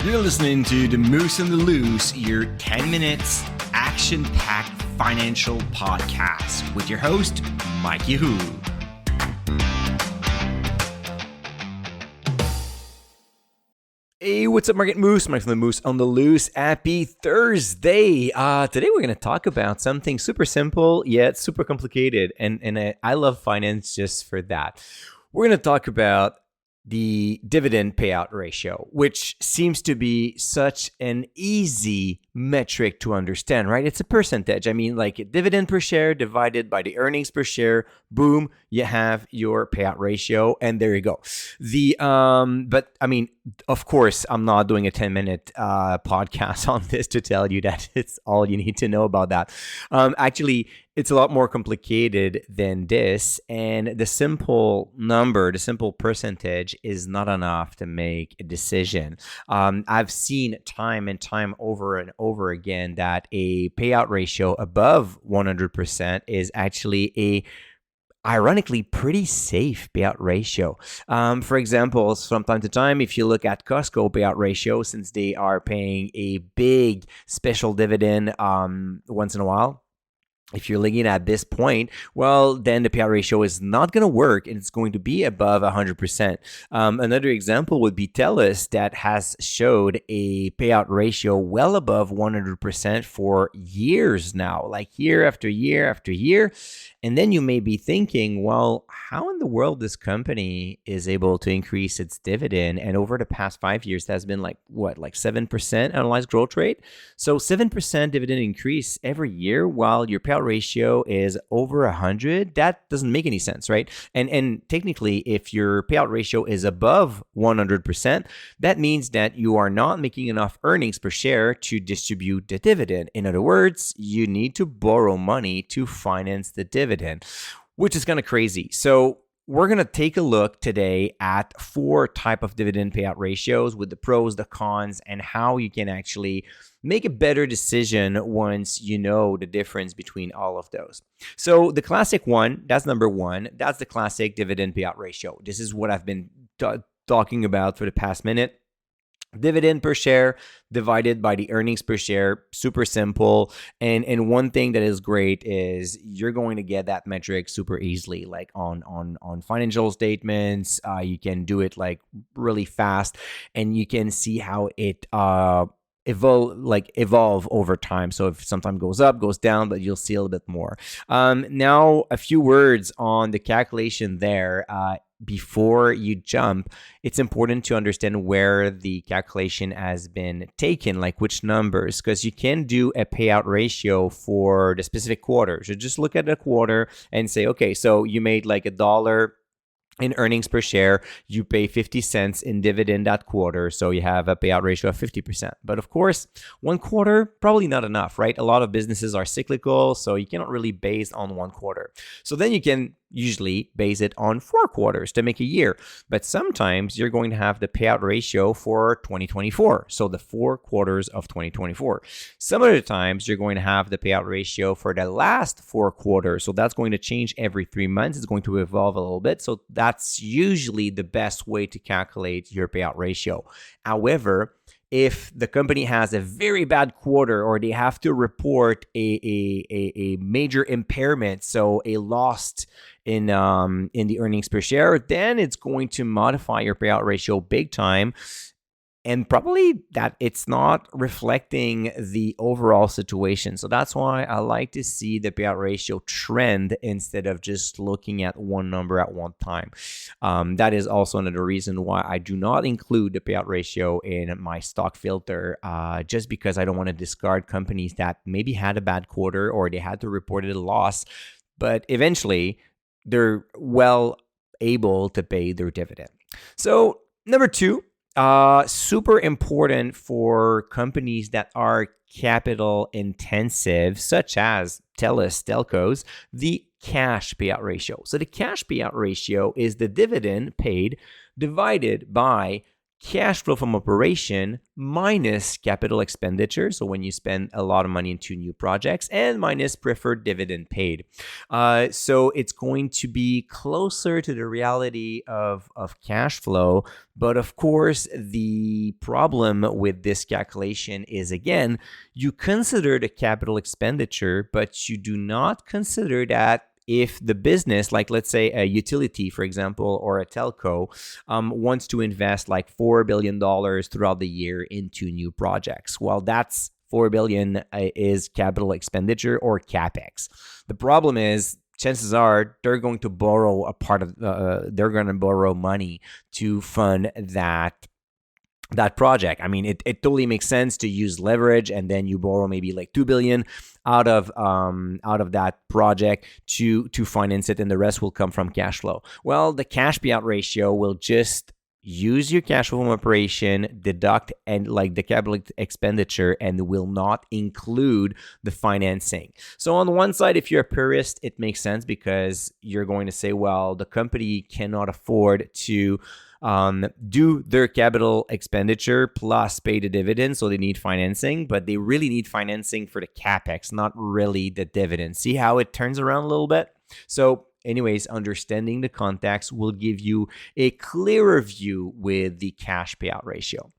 You're listening to The Moose and the Loose, your 10 minutes action-packed financial podcast with your host, Mikey Hu. Hey, what's up, Market Moose? Mike from The Moose on the Loose. Happy Thursday. Today we're going to talk about something super simple yet super complicated, and I love finance just for that. We're going to talk about the dividend payout ratio, which seems to be such an easy metric to understand, right? It's a percentage. I mean, like dividend per share divided by the earnings per share, boom, you have your payout ratio, and there you go. But I mean, of course, I'm not doing a 10-minute podcast on this to tell you that it's all you need to know about that. Actually, it's a lot more complicated than this, and the simple number, the simple percentage is not enough to make a decision. I've seen time and time over and over again that a payout ratio above 100% is actually a ironically pretty safe payout ratio. For example, from time to time, if you look at Costco payout ratio, since they are paying a big special dividend once in a while, if you're looking at this point, well, then the payout ratio is not going to work and it's going to be above 100%. Another example would be TELUS that has showed a payout ratio well above 100% for years now, like year after year after year. And then you may be thinking, well, how in the world this company is able to increase its dividend? And over the past 5 years, that's been like 7% annualized growth rate? So 7% dividend increase every year while your payout ratio is over 100, that doesn't make any sense, right? And technically, if your payout ratio is above 100%, that means that you are not making enough earnings per share to distribute the dividend. In other words, you need to borrow money to finance the dividend, which is kind of crazy. So we're going to take a look today at 4 type of dividend payout ratios with the pros, the cons, and how you can actually make a better decision once you know the difference between all of those. So the classic one, that's number 1, that's the classic dividend payout ratio. This is what I've been talking about for the past minute. Dividend per share divided by the earnings per share, super simple. And one thing that is great is you're going to get that metric super easily, like on financial statements. You can do it like really fast, and you can see how it evolve over time. So if sometimes goes up, goes down, but you'll see a little bit more. Now a few words on the calculation there. Before you jump, it's important to understand where the calculation has been taken, like which numbers, because you can do a payout ratio for the specific quarter. So just look at the quarter and say, okay, so you made like $1 in earnings per share, you pay 50 cents in dividend that quarter, so you have a payout ratio of 50%. But of course, one quarter, probably not enough, right? A lot of businesses are cyclical, so you cannot really base on one quarter. So then you can usually base it on 4 quarters to make a year. But sometimes you're going to have the payout ratio for 2024, so the 4 quarters of 2024. Some other times you're going to have the payout ratio for the last 4 quarters, so that's going to change every 3 months. It's going to evolve a little bit, so that's usually the best way to calculate your payout ratio. However, if the company has a very bad quarter or they have to report a major impairment, so a loss in the earnings per share, then it's going to modify your payout ratio big time. And probably that it's not reflecting the overall situation. So that's why I like to see the payout ratio trend instead of just looking at one number at one time. That is also another reason why I do not include the payout ratio in my stock filter, just because I don't want to discard companies that maybe had a bad quarter or they had to report a loss, but eventually they're well able to pay their dividend. So number 2, super important for companies that are capital intensive, such as TELUS, telcos, the cash payout ratio. So the cash payout ratio is the dividend paid divided by cash flow from operation minus capital expenditure. So when you spend a lot of money into new projects, and minus preferred dividend paid. So it's going to be closer to the reality of cash flow. But of course, the problem with this calculation is, again, you consider the capital expenditure, but you do not consider that if the business, like let's say a utility, for example, or a telco, wants to invest like $4 billion throughout the year into new projects, well, that's $4 billion is capital expenditure or CapEx. The problem is, chances are they're going to borrow a part of, they're going to borrow money to fund that project. I mean, it totally makes sense to use leverage, and then you borrow maybe like $2 billion out of that project to finance it, and the rest will come from cash flow. Well, the cash payout ratio will just use your cash flow from operation, deduct and like the capital expenditure, and will not include the financing. So on one side, if you're a purist, it makes sense because you're going to say, well, the company cannot afford to do their capital expenditure plus pay the dividend, so they need financing, but they really need financing for the capex, not really the dividend. See how it turns around a little bit? So anyways, understanding the context will give you a clearer view with the cash payout ratio.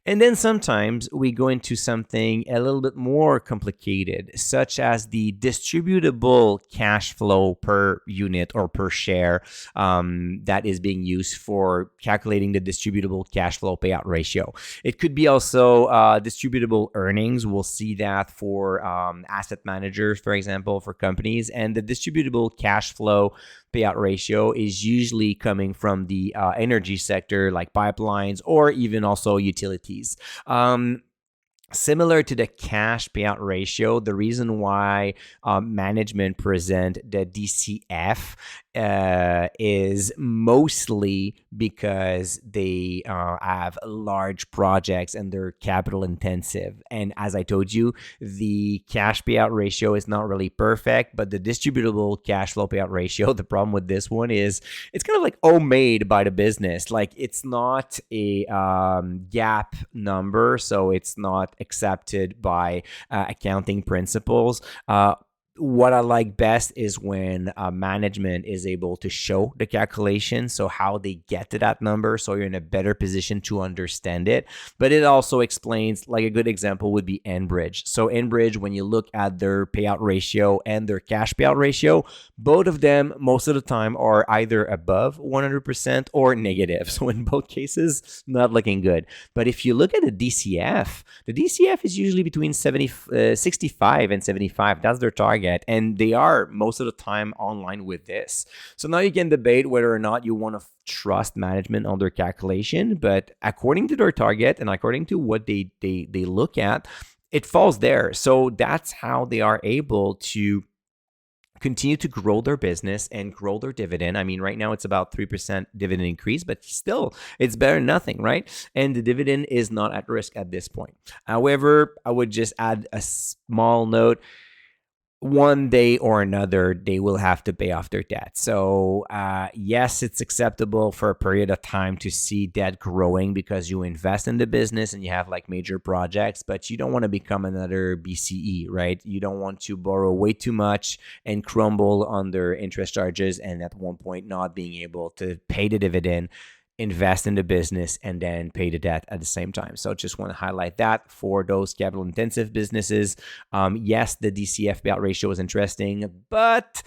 And then sometimes we go into something a little bit more complicated, such as the distributable cash flow per unit or per share that is being used for calculating the distributable cash flow payout ratio. It could be also distributable earnings. We'll see that for asset managers, for example, for companies. And the distributable cash flow payout ratio is usually coming from the energy sector, like pipelines, or even also utilities. Similar to the cash payout ratio, the reason why management present the DCF is mostly because they have large projects and they're capital intensive. And as I told you, the cash payout ratio is not really perfect, but the distributable cash flow payout ratio, the problem with this one is it's kind of like homemade by the business. Like it's not a GAAP number, so it's not accepted by accounting principles. What I like best is when management is able to show the calculation, so how they get to that number, so you're in a better position to understand it. But it also explains, like a good example would be Enbridge. So Enbridge, when you look at their payout ratio and their cash payout ratio, both of them most of the time are either above 100% or negative. So in both cases, not looking good. But if you look at the DCF is usually between 65 and 75. That's their target. And they are most of the time online with this. So now you can debate whether or not you want to trust management on their calculation, but according to their target and according to what they look at, it falls there. So that's how they are able to continue to grow their business and grow their dividend. I mean, right now it's about 3% dividend increase, but still it's better than nothing, right? And the dividend is not at risk at this point. However, I would just add a small note. One day or another, they will have to pay off their debt. So yes, it's acceptable for a period of time to see debt growing because you invest in the business and you have like major projects, but you don't want to become another BCE, right? You don't want to borrow way too much and crumble under interest charges and at one point not being able to pay the dividend, invest in the business, and then pay the debt at the same time. So just want to highlight that for those capital intensive businesses. Yes, the DCF payout ratio is interesting, but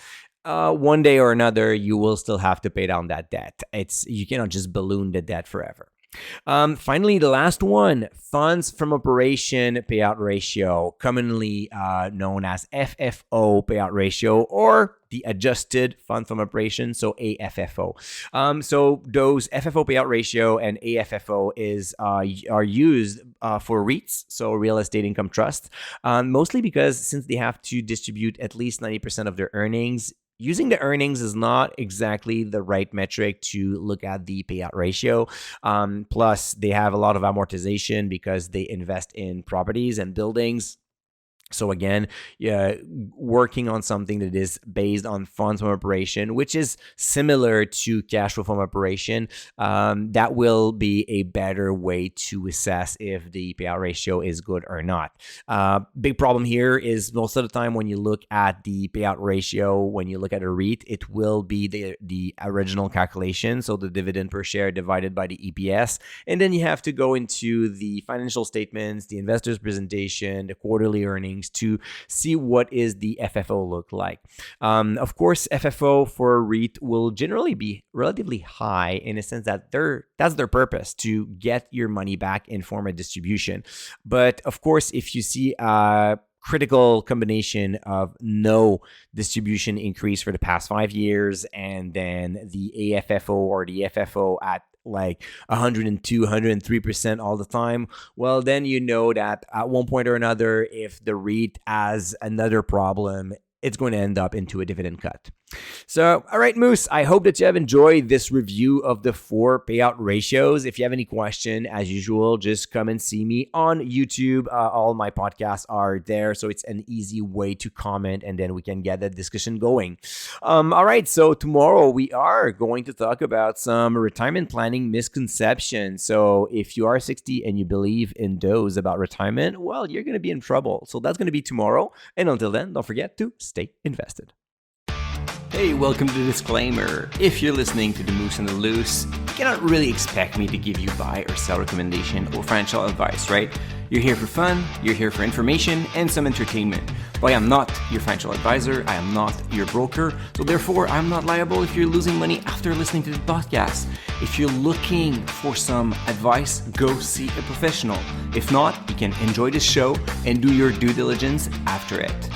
one day or another, you will still have to pay down that debt. You cannot just balloon the debt forever. Finally, the last one, funds from operation payout ratio, commonly known as FFO payout ratio, or the adjusted fund from operation, so AFFO. So those FFO payout ratio and AFFO are used for REITs, so real estate income trust, mostly because since they have to distribute at least 90% of their earnings, using the earnings is not exactly the right metric to look at the payout ratio. Plus, they have a lot of amortization because they invest in properties and buildings. So again, working on something that is based on funds from operation, which is similar to cash flow from operation, that will be a better way to assess if the payout ratio is good or not. Big problem here is most of the time when you look at the payout ratio, when you look at a REIT, it will be the original calculation, so the dividend per share divided by the EPS, and then you have to go into the financial statements, the investor's presentation, the quarterly earnings, to see what is the FFO look like. Of course, FFO for a REIT will generally be relatively high in a sense that that's their purpose, to get your money back in form of distribution. But of course, if you see a critical combination of no distribution increase for the past 5 years and then the AFFO or the FFO at like 102, 103% all the time, well, then you know that at one point or another, if the REIT has another problem, it's going to end up into a dividend cut. So, all right, Moose, I hope that you have enjoyed this review of the 4 payout ratios. If you have any question, as usual, just come and see me on YouTube. All my podcasts are there, so it's an easy way to comment, and then we can get that discussion going. All right, so tomorrow we are going to talk about some retirement planning misconceptions. So if you are 60 and you believe in those about retirement, well, you're going to be in trouble. So that's going to be tomorrow. And until then, don't forget to stay invested. Hey, welcome to the disclaimer. If you're listening to The Moose and the Loose, you cannot really expect me to give you buy or sell recommendation or financial advice, right? You're here for fun, you're here for information and some entertainment. But I am not your financial advisor, I am not your broker, so therefore I'm not liable if you're losing money after listening to the podcast. If you're looking for some advice, go see a professional. If not, you can enjoy the show and do your due diligence after it.